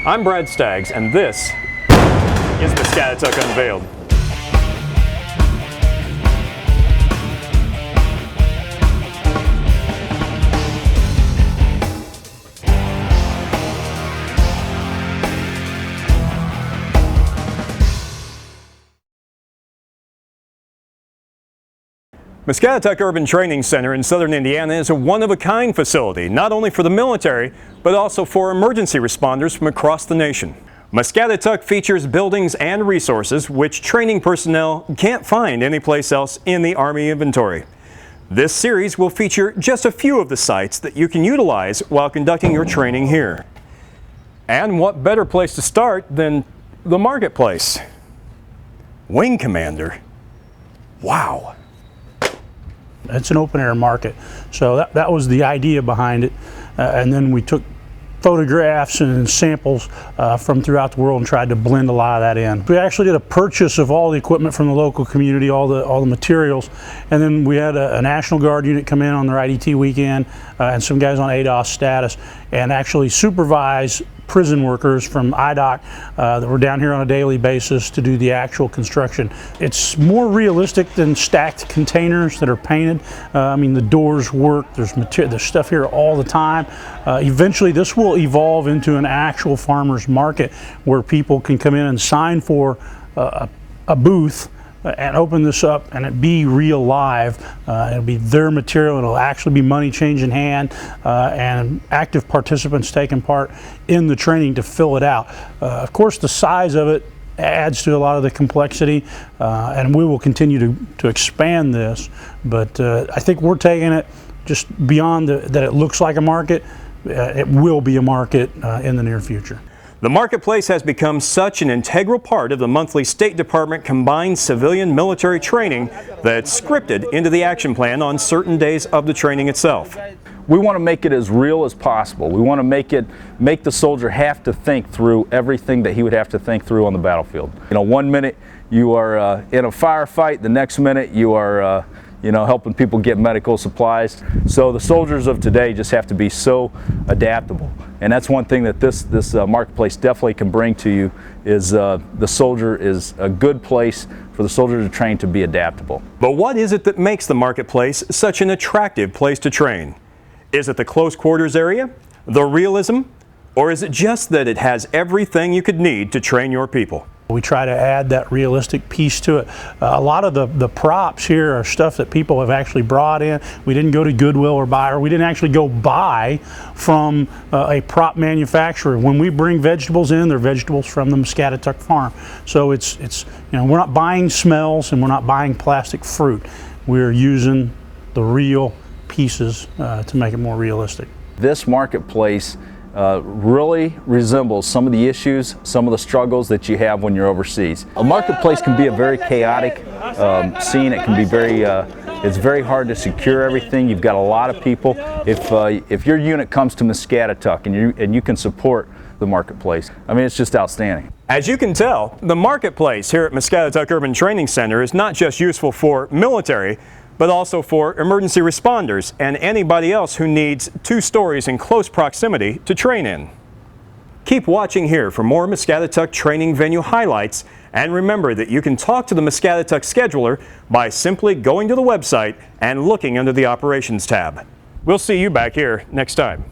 I'm Brad Staggs, and this is Muscatatuck Unveiled. Muscatatuck Urban Training Center in southern Indiana is a one-of-a-kind facility, not only for the military, but also for emergency responders from across the nation. Muscatatuck features buildings and resources which training personnel can't find anyplace else in the Army inventory. This series will feature just a few of the sites that you can utilize while conducting your training here. And what better place to start than the marketplace? Wing Commander. Wow. It's an open air market, so that was the idea behind it, and then we took photographs and samples from throughout the world and tried to blend a lot of that in. We actually did a purchase of all the equipment from the local community, all the materials, and then we had a National Guard unit come in on their IDT weekend and some guys on ADOS status and actually supervise prison workers from IDOC that were down here on a daily basis to do the actual construction. It's more realistic than stacked containers that are painted. I mean, the doors work, there's stuff here all the time. Eventually this will evolve into an actual farmer's market where people can come in and sign for a booth and open this up and it be real live. It'll be their material, it'll actually be money change in hand and active participants taking part in the training to fill it out. Of course, the size of it adds to a lot of the complexity and we will continue to expand this, but I think we're taking it just beyond that it looks like a market. It will be a market in the near future. The marketplace has become such an integral part of the monthly State Department combined civilian-military training that it's scripted into the action plan on certain days of the training itself. We want to make it as real as possible. We want to make the soldier have to think through everything that he would have to think through on the battlefield. You know, 1 minute you are in a firefight, the next minute you are helping people get medical supplies. So the soldiers of today just have to be so adaptable. And that's one thing that this marketplace definitely can bring to you is the soldier is a good place for the soldier to train to be adaptable. But what is it that makes the marketplace such an attractive place to train? Is it the close quarters area, the realism, or is it just that it has everything you could need to train your people? We try to add that realistic piece to it. A lot of the props here are stuff that people have actually brought in. We didn't go to Goodwill or buy, or we didn't actually go buy from a prop manufacturer. When we bring vegetables in, they're vegetables from the Muscatatuck farm. So it's we're not buying smells and we're not buying plastic fruit. We're using the real pieces to make it more realistic. This marketplace really resembles some of the issues, some of the struggles that you have when you're overseas. A marketplace can be a very chaotic scene. It can be it's very hard to secure everything. You've got a lot of people. If your unit comes to Muscatatuck and you can support the marketplace, I mean, it's just outstanding. As you can tell, the marketplace here at Muscatatuck Urban Training Center is not just useful for military, but also for emergency responders and anybody else who needs 2 stories in close proximity to train in. Keep watching here for more Muscatatuck training venue highlights, and remember that you can talk to the Muscatatuck scheduler by simply going to the website and looking under the Operations tab. We'll see you back here next time.